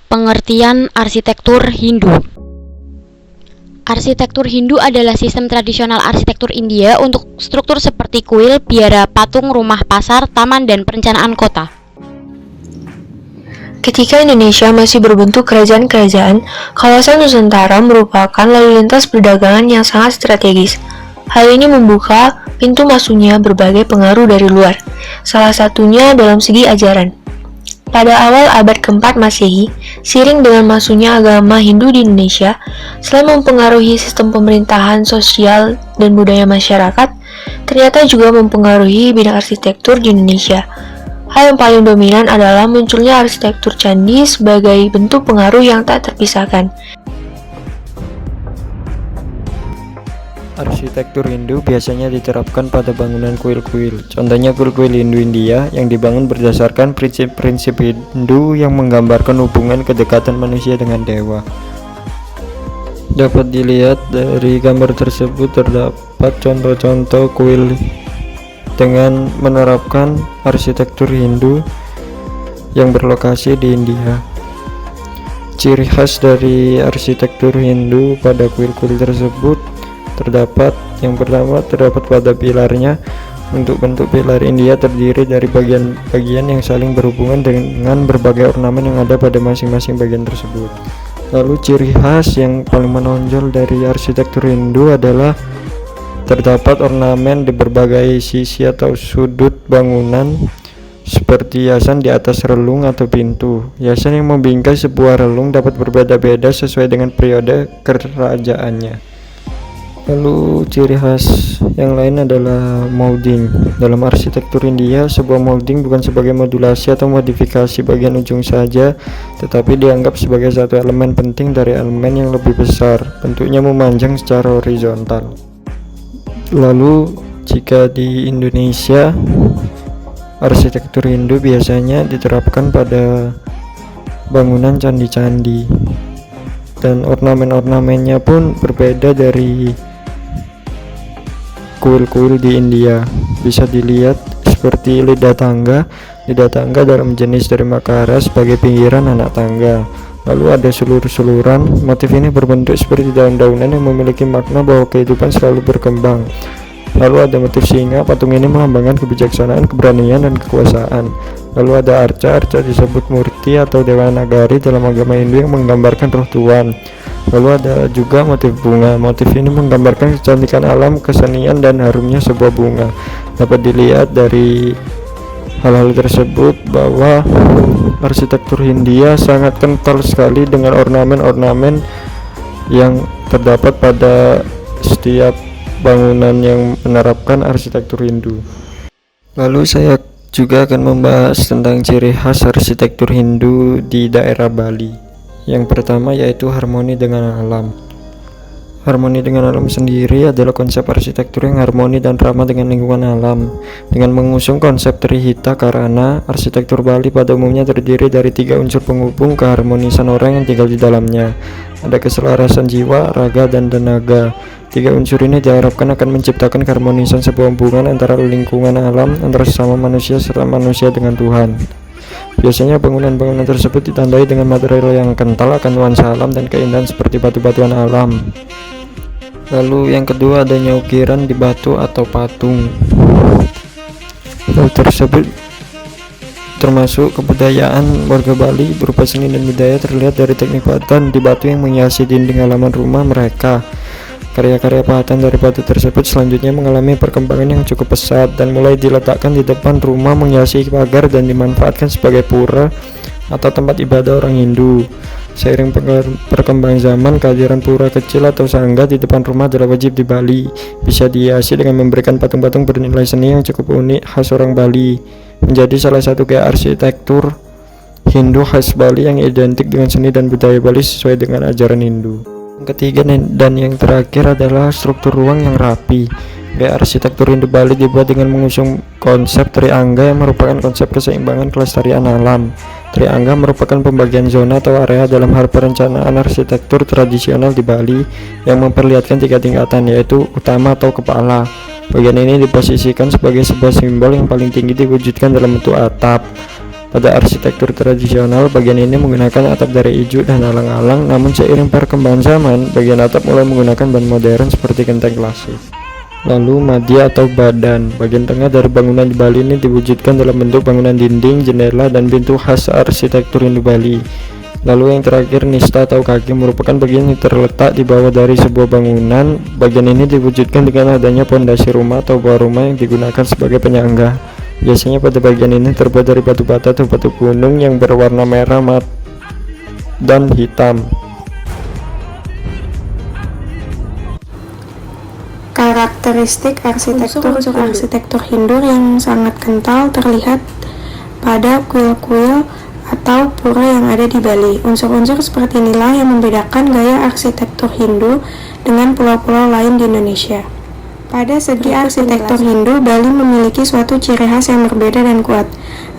Pengertian arsitektur Hindu. Arsitektur Hindu adalah sistem tradisional arsitektur India untuk struktur seperti kuil, biara, patung, rumah, pasar, taman, dan perencanaan kota. Ketika Indonesia masih berbentuk kerajaan-kerajaan, kawasan Nusantara merupakan lalu lintas perdagangan yang sangat strategis. Hal ini membuka pintu masuknya berbagai pengaruh dari luar, salah satunya dalam segi ajaran. Pada awal abad ke-4 Masehi, seiring dengan masuknya agama Hindu di Indonesia, selain mempengaruhi sistem pemerintahan, sosial, dan budaya masyarakat, ternyata juga mempengaruhi bidang arsitektur di Indonesia. Hal yang paling dominan adalah munculnya arsitektur candi sebagai bentuk pengaruh yang tak terpisahkan. Arsitektur Hindu biasanya diterapkan pada bangunan kuil-kuil. Contohnya kuil-kuil Hindu India yang dibangun berdasarkan prinsip-prinsip Hindu yang menggambarkan hubungan kedekatan manusia dengan dewa. Dapat dilihat dari gambar tersebut terdapat contoh-contoh kuil dengan menerapkan arsitektur Hindu yang berlokasi di India. Ciri khas dari arsitektur Hindu pada kuil-kuil tersebut terdapat yang pertama terdapat pada pilarnya. Untuk bentuk pilar India terdiri dari bagian-bagian yang saling berhubungan dengan berbagai ornamen yang ada pada masing-masing bagian tersebut. Lalu ciri khas yang paling menonjol dari arsitektur Hindu adalah terdapat ornamen di berbagai sisi atau sudut bangunan seperti hiasan di atas relung atau pintu. Hiasan yang membingkai sebuah relung dapat berbeda-beda sesuai dengan periode kerajaannya. Lalu ciri khas yang lain adalah molding. Dalam arsitektur India, sebuah molding bukan sebagai modulasi atau modifikasi bagian ujung saja, tetapi dianggap sebagai satu elemen penting dari elemen yang lebih besar. Bentuknya memanjang secara horizontal. Lalu jika di Indonesia, arsitektur Hindu biasanya diterapkan pada bangunan candi-candi, dan ornamen-ornamennya pun berbeda dari kuil-kuil di India. Bisa dilihat seperti lidah tangga dalam jenis dari Makara sebagai pinggiran anak tangga. Lalu ada sulur-suluran. Motif ini berbentuk seperti daun-daunan yang memiliki makna bahwa kehidupan selalu berkembang. Lalu ada motif singa. Patung ini melambangkan kebijaksanaan, keberanian, dan kekuasaan. Lalu ada arca disebut murti atau dewa nagari dalam agama Hindu yang menggambarkan roh Tuhan. Lalu ada juga motif bunga. Motif ini menggambarkan kecantikan alam, kesenian, dan harumnya sebuah bunga. Dapat dilihat dari hal-hal tersebut bahwa arsitektur Hindia sangat kental sekali dengan ornamen-ornamen yang terdapat pada setiap bangunan yang menerapkan arsitektur Hindu. Lalu saya juga akan membahas tentang ciri khas arsitektur Hindu di daerah Bali. Yang pertama yaitu harmoni dengan alam. Harmoni dengan alam sendiri adalah konsep arsitektur yang harmoni dan ramah dengan lingkungan alam. Dengan mengusung konsep Trihita Karana, arsitektur Bali pada umumnya terdiri dari 3 unsur penghubung keharmonisan orang yang tinggal di dalamnya. Ada keselarasan jiwa, raga, dan tenaga. 3 unsur ini diharapkan akan menciptakan keharmonisan sebuah hubungan antara lingkungan alam, antara sesama manusia, serta manusia dengan Tuhan. Biasanya bangunan-bangunan tersebut ditandai dengan material yang kental akan nuansa alam dan keindahan seperti batu-batuan alam. Lalu yang kedua adanya ukiran di batu atau patung. Hal tersebut termasuk kebudayaan warga Bali berupa seni dan budaya terlihat dari teknik pahatan di batu yang menghiasi dinding halaman rumah mereka. Karya-karya pahatan dari batu tersebut selanjutnya mengalami perkembangan yang cukup pesat dan mulai diletakkan di depan rumah menghiasi pagar dan dimanfaatkan sebagai pura atau tempat ibadah orang Hindu. Seiring perkembangan zaman, kehadiran pura kecil atau sangga di depan rumah adalah wajib di Bali. Bisa dihiasi dengan memberikan patung-patung bernilai seni yang cukup unik khas orang Bali, menjadi salah satu gaya arsitektur Hindu khas Bali yang identik dengan seni dan budaya Bali sesuai dengan ajaran Hindu. Yang ketiga dan yang terakhir adalah struktur ruang yang rapi. Gaya arsitektur Hindu Bali dibuat dengan mengusung konsep triangga yang merupakan konsep keseimbangan kelestarian alam. Triangga merupakan pembagian zona atau area dalam hal perencanaan arsitektur tradisional di Bali yang memperlihatkan 3 tingkatan, yaitu utama atau kepala. Bagian ini diposisikan sebagai sebuah simbol yang paling tinggi diwujudkan dalam bentuk atap. Pada arsitektur tradisional, bagian ini menggunakan atap dari ijuk dan alang-alang, namun seiring perkembangan zaman, bagian atap mulai menggunakan bahan modern seperti genteng klasik. Lalu madya atau badan, bagian tengah dari bangunan di Bali ini diwujudkan dalam bentuk bangunan dinding, jendela, dan pintu khas arsitektur Hindu Bali. Lalu yang terakhir nista atau kaki merupakan bagian yang terletak di bawah dari sebuah bangunan. Bagian ini diwujudkan dengan adanya pondasi rumah atau bawah rumah yang digunakan sebagai penyangga. Biasanya pada bagian ini terbuat dari batu bata atau batu gunung yang berwarna merah dan hitam. Karakteristik arsitektur Hindu yang sangat kental terlihat pada kuil-kuil atau pura yang ada di Bali. Unsur-unsur seperti inilah yang membedakan gaya arsitektur Hindu dengan pulau-pulau lain di Indonesia. Pada segi arsitektur Hindu, Bali memiliki suatu ciri khas yang berbeda dan kuat.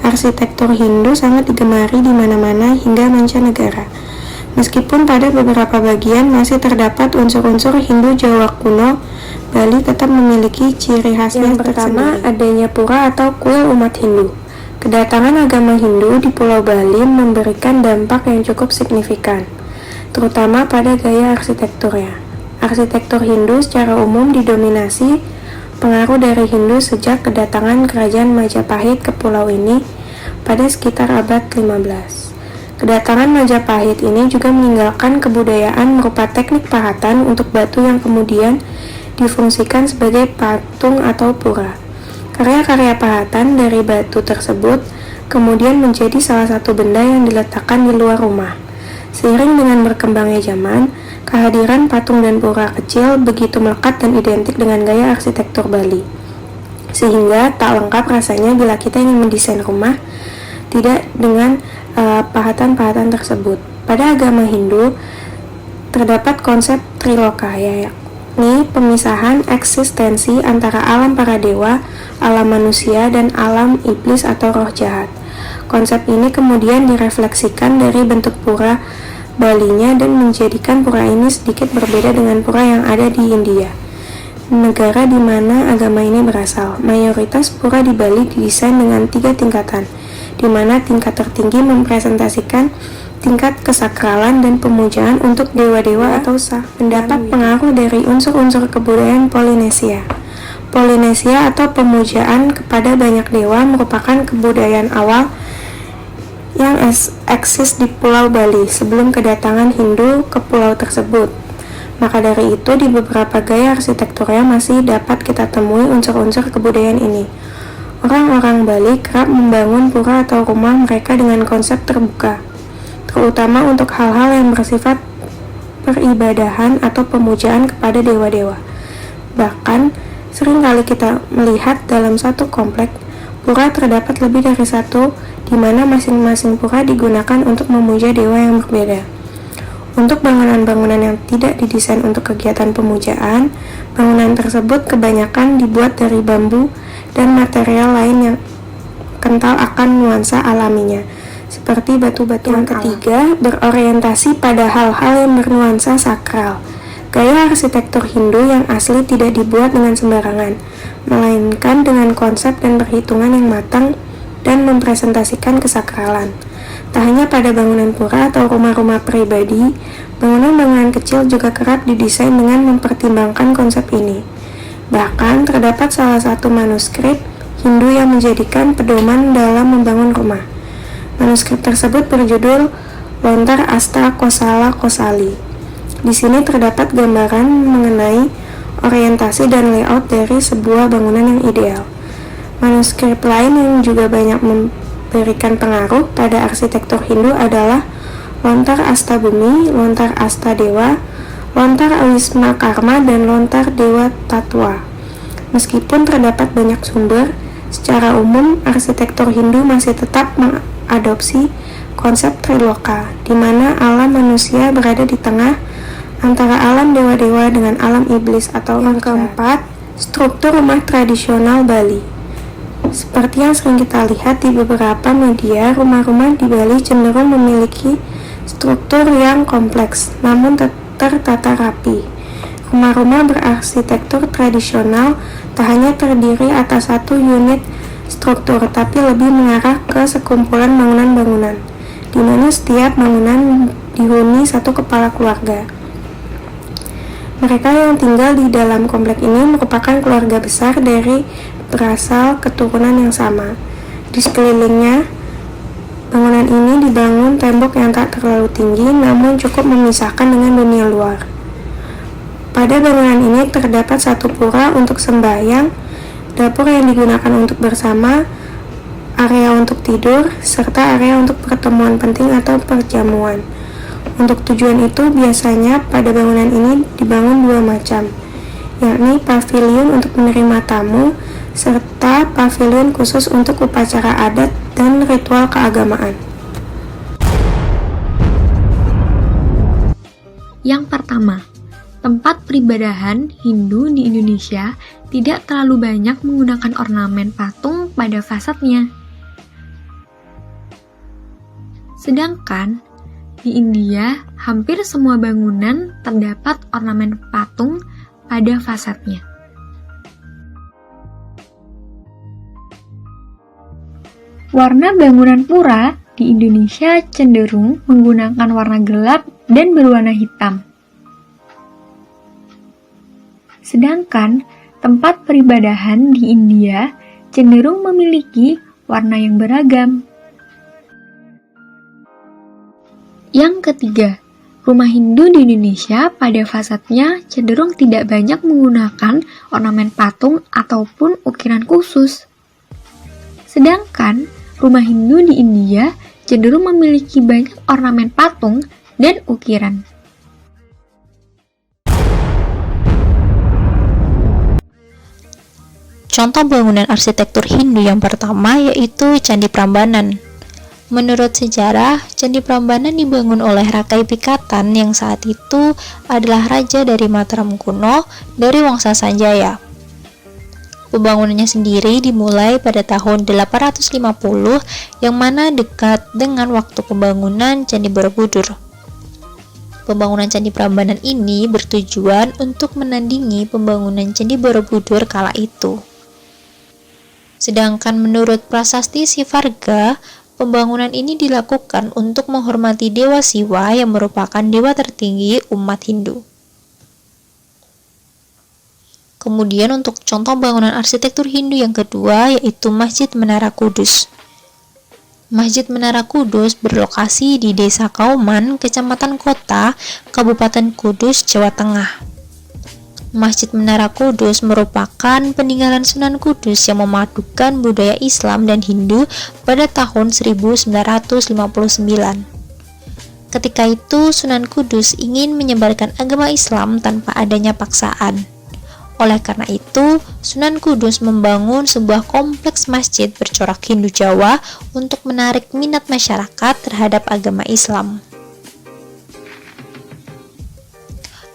Arsitektur Hindu sangat digemari di mana-mana hingga mancanegara. Meskipun pada beberapa bagian masih terdapat unsur-unsur Hindu Jawa kuno, Bali tetap memiliki ciri khasnya. Yang pertama, adanya pura atau kuil umat Hindu. Kedatangan agama Hindu di Pulau Bali memberikan dampak yang cukup signifikan, terutama pada gaya arsitekturnya. Arsitektur Hindu secara umum didominasi pengaruh dari Hindu sejak kedatangan kerajaan Majapahit ke pulau ini pada sekitar abad 15. Kedatangan Majapahit ini juga meninggalkan kebudayaan berupa teknik pahatan untuk batu yang kemudian difungsikan sebagai patung atau pura. Karya-karya pahatan dari batu tersebut kemudian menjadi salah satu benda yang diletakkan di luar rumah. Seiring dengan berkembangnya zaman, kehadiran patung dan pura kecil begitu melekat dan identik dengan gaya arsitektur Bali. Sehingga tak lengkap rasanya bila kita ingin mendesain rumah tidak dengan pahatan-pahatan tersebut. Pada agama Hindu terdapat konsep triloka, yakni pemisahan eksistensi antara alam para dewa, alam manusia, dan alam iblis atau roh jahat. Konsep ini kemudian direfleksikan dari bentuk pura Balinya dan menjadikan pura ini sedikit berbeda dengan pura yang ada di India, negara di mana agama ini berasal. Mayoritas pura di Bali didesain dengan 3 tingkatan, di mana tingkat tertinggi mempresentasikan tingkat kesakralan dan pemujaan untuk dewa-dewa atau sah. Mendapat pengaruh dari unsur-unsur kebudayaan Polinesia. Polinesia atau pemujaan kepada banyak dewa merupakan kebudayaan awal yang eksis di Pulau Bali sebelum kedatangan Hindu ke pulau tersebut. Maka dari itu di beberapa gaya arsitekturnya masih dapat kita temui unsur-unsur kebudayaan ini. Orang-orang Bali kerap membangun pura atau rumah mereka dengan konsep terbuka, terutama untuk hal-hal yang bersifat peribadahan atau pemujaan kepada dewa-dewa. Bahkan, sering kali kita melihat dalam satu komplek, pura terdapat lebih dari satu, di mana masing-masing pura digunakan untuk memuja dewa yang berbeda. Untuk bangunan-bangunan yang tidak didesain untuk kegiatan pemujaan, bangunan tersebut kebanyakan dibuat dari bambu dan material lain yang kental akan nuansa alaminya, seperti batu-batu. Yang ketiga, berorientasi pada hal-hal yang bernuansa sakral. Gaya arsitektur Hindu yang asli tidak dibuat dengan sembarangan, melainkan dengan konsep dan perhitungan yang matang dan mempresentasikan kesakralan. Tak hanya pada bangunan pura atau rumah-rumah pribadi, bangunan-bangunan kecil juga kerap didesain dengan mempertimbangkan konsep ini. Bahkan terdapat salah satu manuskrip Hindu yang menjadikan pedoman dalam membangun rumah. Manuskrip tersebut berjudul Lontar Asta Kosala Kosali. Di sini terdapat gambaran mengenai orientasi dan layout dari sebuah bangunan yang ideal. Manuskrip lain yang juga banyak memberikan pengaruh pada arsitektur Hindu adalah Lontar Asta Bumi, Lontar Asta Dewa, Lontar Wisma Karma, dan Lontar Dewa Tatwa. Meskipun terdapat banyak sumber, secara umum arsitektur Hindu masih tetap mengadopsi konsep triloka, di mana alam manusia berada di tengah antara alam dewa-dewa dengan alam iblis atau yang keempat, struktur rumah tradisional Bali. Seperti yang sering kita lihat di beberapa media, rumah-rumah di Bali cenderung memiliki struktur yang kompleks, namun tertata rapi. Rumah-rumah berarsitektur tradisional tak hanya terdiri atas satu unit struktur, tapi lebih mengarah ke sekumpulan bangunan-bangunan, di mana setiap bangunan dihuni satu kepala keluarga. Mereka yang tinggal di dalam komplek ini merupakan keluarga besar dari berasal keturunan yang sama. Di sekelilingnya, bangunan ini dibangun tembok yang tak terlalu tinggi, namun cukup memisahkan dengan dunia luar. Pada bangunan ini terdapat satu pura untuk sembahyang, dapur yang digunakan untuk bersama, area untuk tidur, serta area untuk pertemuan penting atau perjamuan. Untuk tujuan itu, biasanya pada bangunan ini dibangun dua macam, yakni paviliun untuk menerima tamu, serta paviliun khusus untuk upacara adat dan ritual keagamaan. Yang pertama, tempat peribadahan Hindu di Indonesia tidak terlalu banyak menggunakan ornamen patung pada fasadnya. Sedangkan di India, hampir semua bangunan terdapat ornamen patung pada fasadnya. Warna bangunan pura di Indonesia cenderung menggunakan warna gelap dan berwarna hitam. Sedangkan tempat peribadahan di India cenderung memiliki warna yang beragam. Yang ketiga, rumah Hindu di Indonesia pada fasadnya cenderung tidak banyak menggunakan ornamen patung ataupun ukiran khusus. Sedangkan rumah Hindu di India cenderung memiliki banyak ornamen patung dan ukiran. Contoh bangunan arsitektur Hindu yang pertama yaitu Candi Prambanan. Menurut sejarah, Candi Prambanan dibangun oleh Rakai Pikatan yang saat itu adalah raja dari Mataram kuno dari Wangsa Sanjaya. Pembangunannya sendiri dimulai pada tahun 850 yang mana dekat dengan waktu pembangunan Candi Borobudur. Pembangunan Candi Prambanan ini bertujuan untuk menandingi pembangunan Candi Borobudur kala itu. Sedangkan menurut prasasti Sivarga, pembangunan ini dilakukan untuk menghormati Dewa Siwa yang merupakan dewa tertinggi umat Hindu. Kemudian untuk contoh bangunan arsitektur Hindu yang kedua yaitu Masjid Menara Kudus. Masjid Menara Kudus berlokasi di Desa Kauman, Kecamatan Kota, Kabupaten Kudus, Jawa Tengah. Masjid Menara Kudus merupakan peninggalan Sunan Kudus yang memadukan budaya Islam dan Hindu pada tahun 1959. Ketika itu, Sunan Kudus ingin menyebarkan agama Islam tanpa adanya paksaan. Oleh karena itu, Sunan Kudus membangun sebuah kompleks masjid bercorak Hindu Jawa untuk menarik minat masyarakat terhadap agama Islam.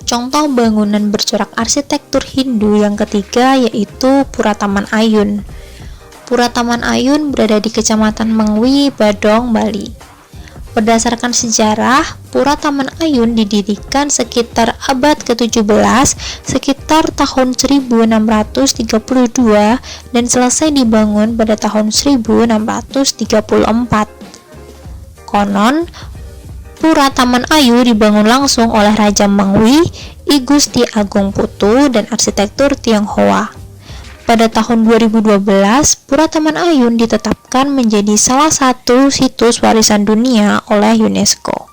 Contoh bangunan bercorak arsitektur Hindu yang ketiga yaitu Pura Taman Ayun. Pura Taman Ayun berada di Kecamatan Mengwi, Badong, Bali. Berdasarkan sejarah, Pura Taman Ayun didirikan sekitar abad ke-17, sekitar tahun 1632 dan selesai dibangun pada tahun 1634. Konon, Pura Taman Ayu dibangun langsung oleh Raja Mengwi, I Gusti Agung Putu dan arsitektur Tionghoa. Pada tahun 2012, Pura Taman Ayun ditetapkan menjadi salah satu situs warisan dunia oleh UNESCO.